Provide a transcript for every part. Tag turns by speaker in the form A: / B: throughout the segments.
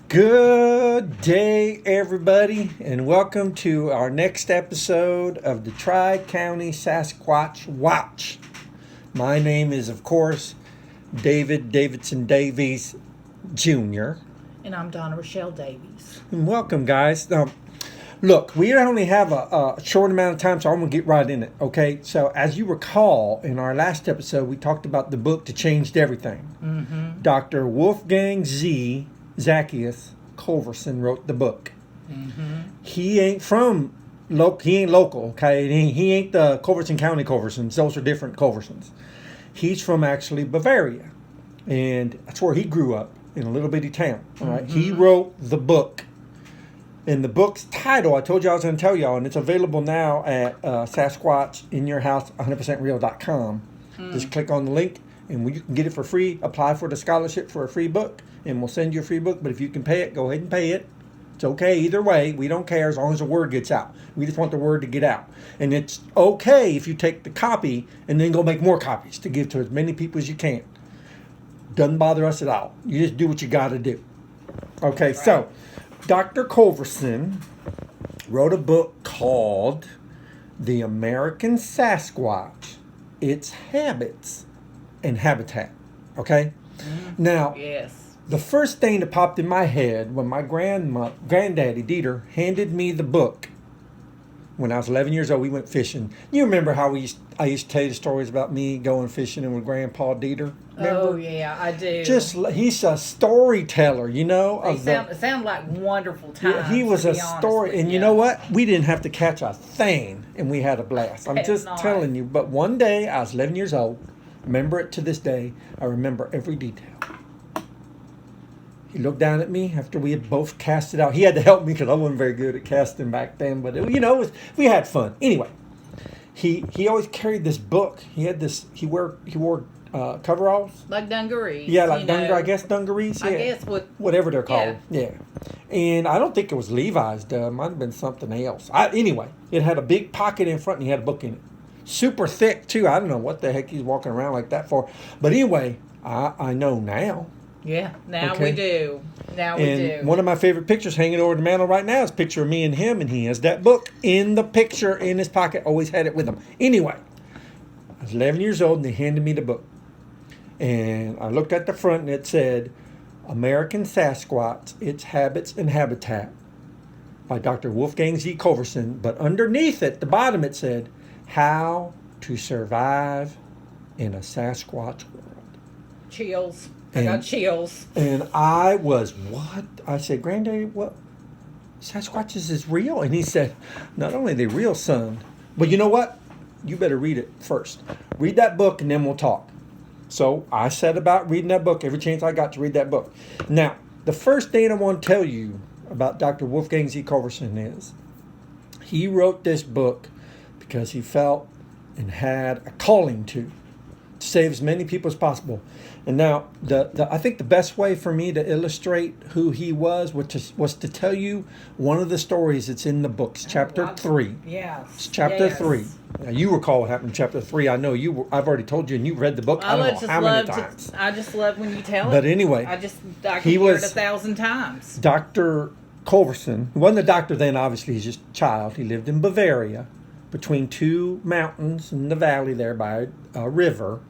A: Good day, everybody, and welcome to our next episode of the Tri-County Sasquatch Watch. My name is, of course, David Davidson Davies Jr.
B: And I'm Donna Rochelle Davies.
A: And welcome, guys. Look, we only have a short amount of time, so I'm going to get right in it, okay? So, as you recall, in our last episode, we talked about the book that changed everything.
B: Mm-hmm.
A: Dr. Wolfgang Zacchaeus Culverson wrote the book.
B: Mm-hmm.
A: He ain't local, okay? He ain't the Culverson County Culversons. Those are different Culversons. He's from actually Bavaria, and that's where he grew up, in a little bitty town. All right, he wrote the book, and the book's title I told you I was going to tell y'all, and it's available now at SasquatchInYourHouse100%Real.com. Just click on the link, and you can get it for free. Apply for the scholarship for a free book, and we'll send you a free book. But if you can pay it, go ahead and pay it. It's okay either way. We don't care as long as the word gets out. We just want the word to get out. And it's okay if you take the copy and then go make more copies to give to as many people as you can. Doesn't bother us at all. You just do what you got to do. Okay, right. So Dr. Culverson wrote a book called The American Sasquatch, Its Habits and Habitat. Okay? Now,
B: yes.
A: The first thing that popped in my head when my granddaddy, Dieter, handed me the book when I was 11 years old, we went fishing. You remember how I used to tell you the stories about me going fishing and with Grandpa Dieter? Remember?
B: Oh, yeah, I do.
A: He's a storyteller, you know.
B: It sound like wonderful times.
A: Yeah, he was a story. And you know what? We didn't have to catch a thing, and we had a blast. I'm just telling you. But one day, I was 11 years old. Remember it to this day. I remember every detail. He looked down at me after we had both cast it out. He had to help me because I wasn't very good at casting back then. But, we had fun. Anyway, he always carried this book. He had this, he wore coveralls.
B: Like dungarees.
A: Yeah, like I guess dungarees. Yeah.
B: I guess
A: whatever they're called. Yeah. And I don't think it was Levi's. It might have been something else. Anyway, it had a big pocket in front and he had a book in it. Super thick, too. I don't know what the heck he's walking around like that for. But anyway, I know now.
B: Yeah, now we do. And
A: one of my favorite pictures hanging over the mantle right now is a picture of me and him, and he has that book in the picture in his pocket. Always had it with him. Anyway, I was 11 years old, and they handed me the book. And I looked at the front, and it said, American Sasquatch, Its Habits and Habitat by Dr. Wolfgang Z. Culverson. But underneath it, the bottom, it said, How to Survive in a Sasquatch World.
B: Chills. I got chills.
A: And I was, what? I said, Granddaddy, what? Sasquatches is real? And he said, not only are they real, son, but you know what? You better read it first. Read that book and then we'll talk. So I set about reading that book every chance I got to read that book. Now, the first thing I want to tell you about Dr. Wolfgang Z. Culverson is he wrote this book because he felt and had a calling to save as many people as possible. And now, I think the best way for me to illustrate who he was to tell you one of the stories that's in the books, chapter 3.
B: Yes.
A: It's chapter 3. Now, you recall what happened in chapter 3. I know I've already told you, and you read the book I don't know how many times.
B: I just love when you tell it.
A: But anyway,
B: I can hear it 1,000 times.
A: Dr. Culverson, he wasn't a doctor then, obviously, he's just a child. He lived in Bavaria between two mountains in the valley there by a river.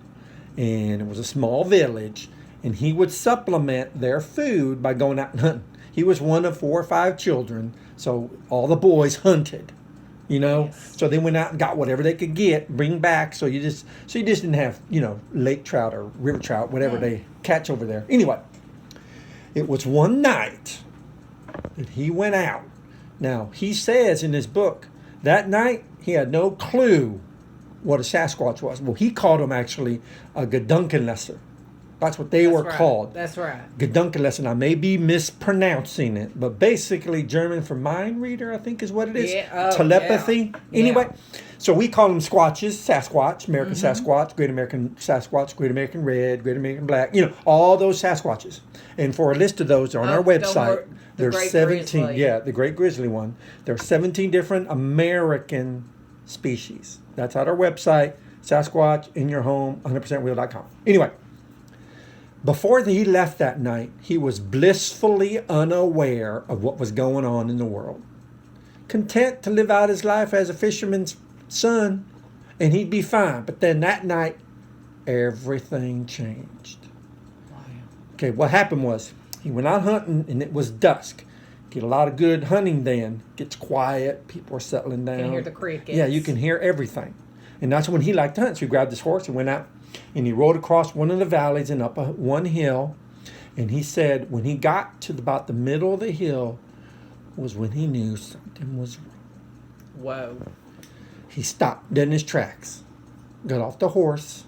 A: And it was a small village, and he would supplement their food by going out and hunting. He was one of 4 or 5 children, so all the boys hunted,
B: Yes.
A: So they went out and got whatever they could get, bring back. So you just didn't have lake trout or river trout, whatever they catch over there. Anyway, it was one night that he went out. Now he says in his book that night he had no clue what a Sasquatch was. Well, he called them actually a Gedunkenlesser. That's what they were called.
B: That's right.
A: Gedunkenlesser. I may be mispronouncing it, but basically German for mind reader, I think is what it is.
B: Yeah.
A: Telepathy.
B: Yeah.
A: Anyway, so we call them squatches, Sasquatch, American Sasquatch, Great American Sasquatch, Great American Red, Great American Black, all those Sasquatches. And for a list of those, they're on our website. There's 17.
B: Grizzly.
A: Yeah, the Great Grizzly one. There's 17 different American species. That's at our website, Sasquatch in your home, 100%real.com. Anyway, Before he left that night, he was blissfully unaware of what was going on in the world. Content to live out his life as a fisherman's son, and he'd be fine. But then that night, everything changed.
B: Wow.
A: Okay, what happened was he went out hunting, and it was dusk. Get a lot of good hunting then. Gets quiet. People are settling down.
B: You can hear the crickets.
A: Yeah, you can hear everything. And that's when he liked to hunt. So he grabbed his horse and went out. And he rode across one of the valleys and up one hill. And he said when he got to about the middle of the hill was when he knew something was wrong.
B: Whoa.
A: He stopped dead in his tracks. Got off the horse.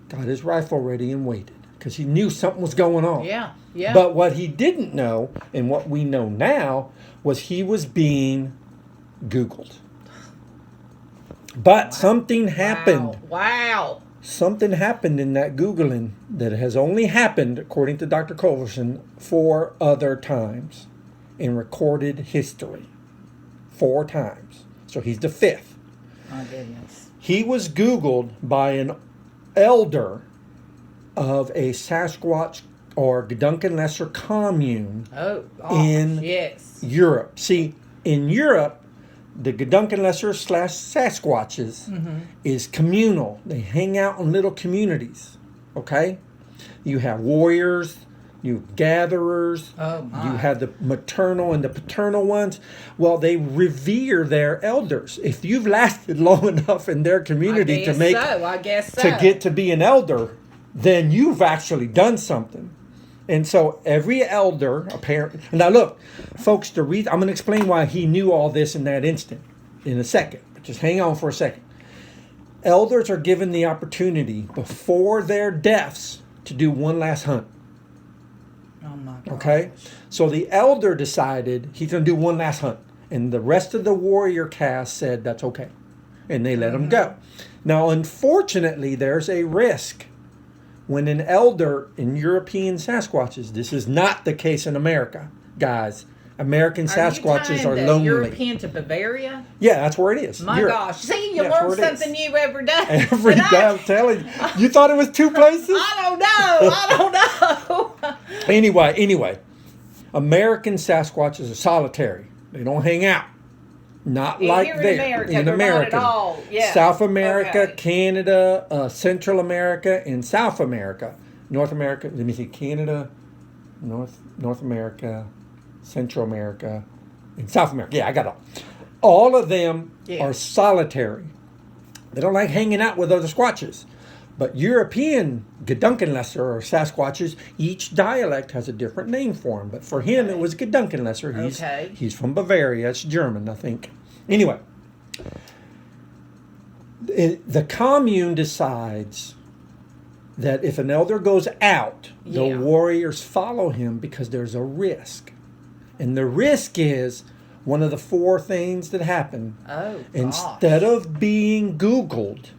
A: Got his rifle ready and waited. Because he knew something was going on.
B: Yeah, yeah.
A: But what he didn't know, and what we know now, was he was being Googled. But something happened.
B: Wow.
A: Something happened in that Googling that has only happened, according to Dr. Culverson, 4 other times in recorded history. 4 times. So he's the 5th.
B: My goodness.
A: He was Googled by an elder of a Sasquatch or Duncan Lesser commune in
B: yes.
A: Europe. See, in Europe, the Duncan Lesser / Sasquatches is communal. They hang out in little communities. Okay? You have warriors, you have gatherers, you have the maternal and the paternal ones. Well, they revere their elders. If you've lasted long enough in their community
B: I guess so.
A: to get to be an elder, then you've actually done something. And so every elder, apparently... Now look, folks, I'm going to explain why he knew all this in that instant in a second. But just hang on for a second. Elders are given the opportunity before their deaths to do one last hunt.
B: Oh my God.
A: Okay? So the elder decided he's going to do one last hunt. And the rest of the warrior caste said that's okay. And they let him go. Now, unfortunately, there's a risk. When an elder in European Sasquatches, this is not the case in America, guys. American Sasquatches are lonely.
B: European to Bavaria?
A: Yeah, that's where it is.
B: My gosh. See, you learn something new every day.
A: Every day, I'm telling you. You thought it was 2 places?
B: I don't know.
A: Anyway. American Sasquatches are solitary. They don't hang out. Not like there.
B: In America. Not at all. Yeah.
A: South America, Canada, Central America, and South America. North America, let me see, Canada, North America, Central America, and South America. Yeah, I got it all. All of them are solitary. They don't like hanging out with other Squatches. But European Gedunkenlesser or Sasquatches, each dialect has a different name for him. But for him, it was Gedunkenlesser. He's from Bavaria. It's German, I think. Anyway, the commune decides that if an elder goes out, the warriors follow him because there's a risk. And the risk is one of the 4 things that happen. Instead of being Googled,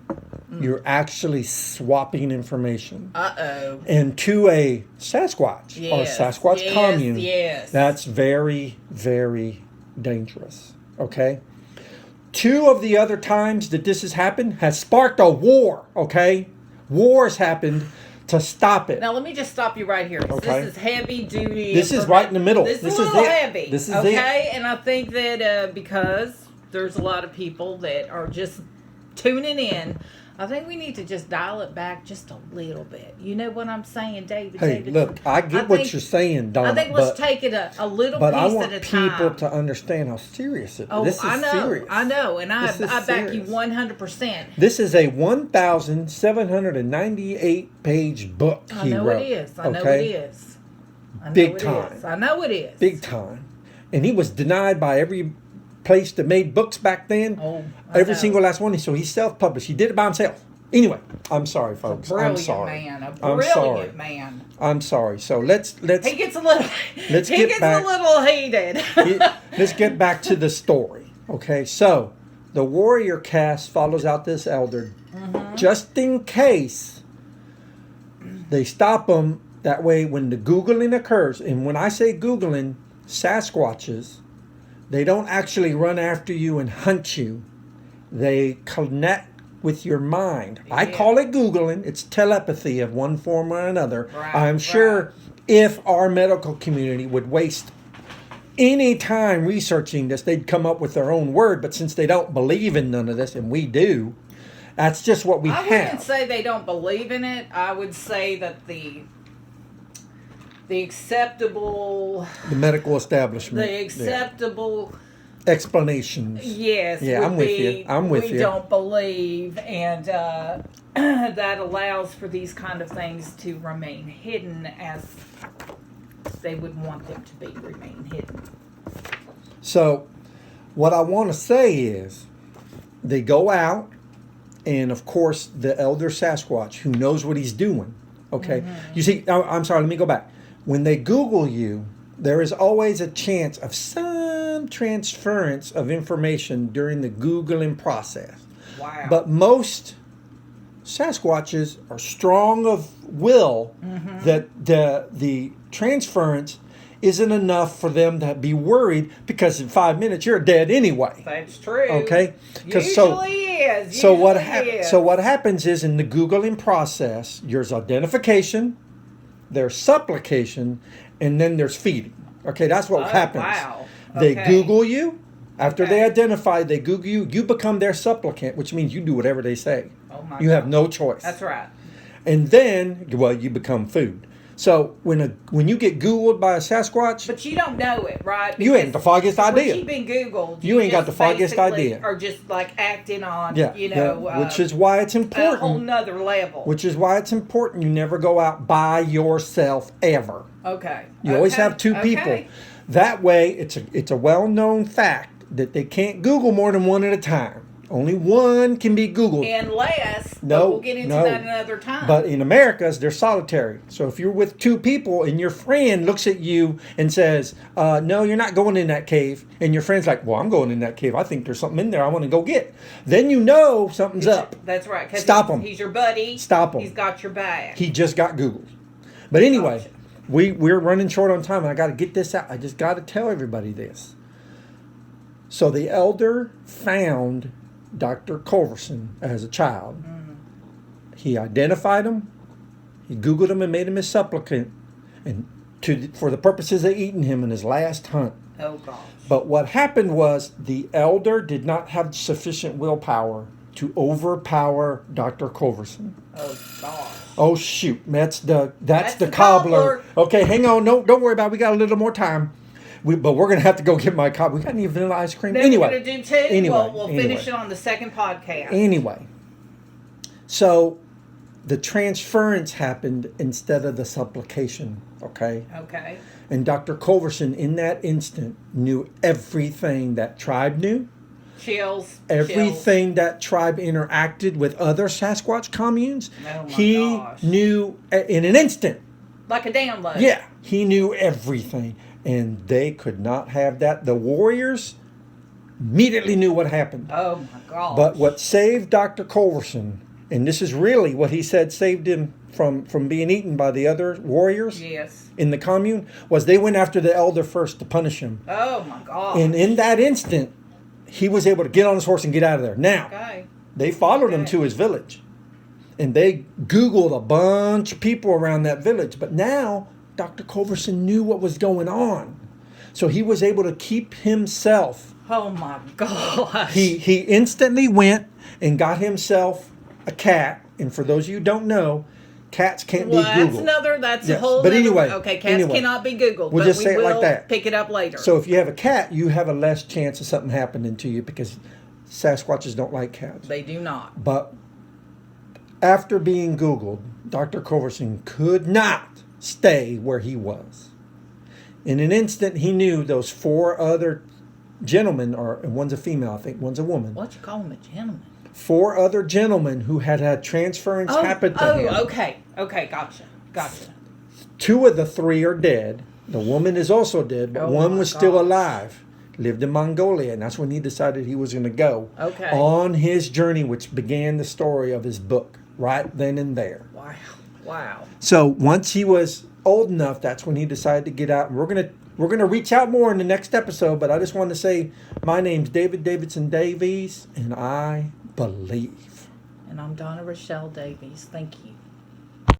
A: you're actually swapping information. And to a Sasquatch or Sasquatch commune, that's very, very dangerous. Okay? 2 of the other times that this has happened has sparked a war. Okay? Wars happened to stop it.
B: Now let me just stop you right here.
A: Okay.
B: This is heavy duty.
A: This is right in the middle.
B: This is a little heavy.
A: This is
B: okay, and I think that because there's a lot of people that are just tuning in, I think we need to just dial it back just a little bit. You know what I'm saying, David?
A: Hey, look, I get what you're saying, Donna.
B: I think let's take it a little piece at a time. But I want
A: people to understand how serious it is. This is serious.
B: I know, and I back you 100%.
A: This is a 1,798-page book he wrote.
B: It is. I know it is.
A: Big time.
B: I know it is.
A: Big time. And he was denied by every place that made books back then. Every single last one. So he's self-published. He did it by himself. Anyway, I'm sorry, folks. I'm sorry.
B: A brilliant man.
A: I'm sorry. So let's.
B: He gets a little. A little heated.
A: Let's get back to the story. Okay, so the warrior caste follows out this elder, just in case they stop him. That way, when the Googling occurs, and when I say Googling, Sasquatches, they don't actually run after you and hunt you. They with your mind.
B: Yeah.
A: I call it Googling. It's telepathy of one form or another.
B: Right,
A: I'm sure
B: right.
A: if our medical community would waste any time researching this, they'd come up with their own word. But since they don't believe in none of this, and we do, that's just what we
B: I
A: have.
B: wouldn't say they don't believe in it. I would say that the acceptable,
A: The medical establishment.
B: the acceptable,
A: Explanations.
B: yes,
A: Yeah,
B: would
A: I'm with
B: be,
A: you. I'm with
B: we
A: you.
B: don't believe, and that allows for these kind of things to remain hidden as they would want them to remain hidden.
A: So, what I want to say is, they go out, and of course, the elder Sasquatch, who knows what he's doing, okay? You see, I'm sorry, let me go back. When they Google you, there is always a chance of some transference of information during the Googling process.
B: Wow.
A: But most Sasquatches are strong of will that the transference isn't enough for them to be worried, because in 5 minutes you're dead anyway.
B: That's true.
A: Okay?
B: Usually is.
A: So what happens is, in the Googling process, there's identification, there's supplication, and then there's feeding. Okay, that's what happens.
B: Wow.
A: They
B: Okay.
A: Google you. After they
B: Okay.
A: identify, they Google you. You become their supplicant, which means you do whatever they say.
B: Oh my
A: You have
B: God.
A: no choice.
B: That's right.
A: And then, well, you become food. So when you get Googled by a Sasquatch,
B: But you don't know it, right?
A: you ain't the foggiest
B: When
A: idea.
B: you've been Googled,
A: You ain't got
B: just
A: the foggiest
B: basically
A: idea.
B: Are just like acting on,
A: yeah, which is why it's
B: a whole
A: important.
B: nother level.
A: Which is why it's important you never go out by yourself ever.
B: Okay.
A: You always
B: Okay.
A: have two people. That way, it's a well-known fact that they can't Google more than one at a time. Only one can be Googled.
B: Unless,
A: No,
B: but we'll get into
A: no.
B: that another time.
A: But in America, they're solitary. So if you're with two people and your friend looks at you and says, no, you're not going in that cave. And your friend's like, well, I'm going in that cave. I think there's something in there I want to go get. Then you know something's up.
B: That's right. 'Cause
A: Stop him.
B: He's your buddy.
A: Stop him.
B: He's got your back.
A: He just got Googled. But anyway,
B: Gotcha.
A: we're running short on time, and I got to get this out. I just got to tell everybody this. So the elder found Dr. Culverson as a child. He identified him. He Googled him and made him his supplicant, and for the purposes of eating him in his last hunt.
B: Oh gosh.
A: But what happened was, the elder did not have sufficient willpower to overpower Dr. Culverson.
B: Oh gosh.
A: Oh shoot, that's the
B: the
A: cobbler.
B: cobbler.
A: Okay, hang on. No, don't worry about it. We got a little more time. But we're gonna have to go get my cobbler. We got any vanilla ice cream?
B: Then
A: Anyway,
B: we're gonna do two.
A: anyway,
B: We'll
A: anyway.
B: finish it on the second podcast.
A: Anyway, so the transference happened instead of the supplication. Okay,
B: Okay.
A: and Dr. Culverson in that instant knew everything that tribe knew.
B: Chills.
A: Everything that tribe interacted with other Sasquatch communes,
B: Oh my
A: he
B: gosh.
A: knew in an instant.
B: Like a download.
A: Yeah, he knew everything, and they could not have that. The warriors immediately knew what happened.
B: Oh my gosh.
A: But what saved Dr. Culverson, and this is really what he said saved him from being eaten by the other warriors
B: Yes.
A: in the commune, was they went after the elder first to punish him.
B: Oh my gosh.
A: And in that instant, he was able to get on his horse and get out of there. Now,
B: Okay.
A: they followed him
B: Okay.
A: to his village, and they Googled a bunch of people around that village. But now Dr. Culverson knew what was going on, so he was able to keep himself.
B: Oh my gosh.
A: He instantly went and got himself a cat. And for those of you who don't know, cats can't
B: Well,
A: be Googled.
B: that's
A: Yes,
B: a whole
A: but
B: nother-
A: anyway,
B: Okay, cats
A: anyway.
B: cannot be Googled.
A: We'll
B: but
A: just
B: we
A: say it like
B: will
A: that.
B: Pick it up later.
A: So if you have a cat, you have a less chance of something happening to you, because Sasquatches don't like cats.
B: They do not.
A: But after being Googled, Dr. Culverson could not stay where he was. In an instant, he knew those 4 other gentlemen, and one's a female, I think, one's a woman.
B: What you call him, a gentleman?
A: 4 other gentlemen who had transference happen to him.
B: Okay, gotcha.
A: 2 of the 3 are dead. The woman is also dead, but
B: Oh
A: one
B: my
A: was still
B: gosh.
A: alive. Lived in Mongolia, and that's when he decided he was going to go
B: Okay.
A: on his journey, which began the story of his book right then and there.
B: Wow.
A: So once he was old enough, that's when he decided to get out. And we're gonna reach out more in the next episode, but I just wanted to say my name's David Davidson Davies, and I believe.
B: And I'm Donna Rochelle Davies. Thank you.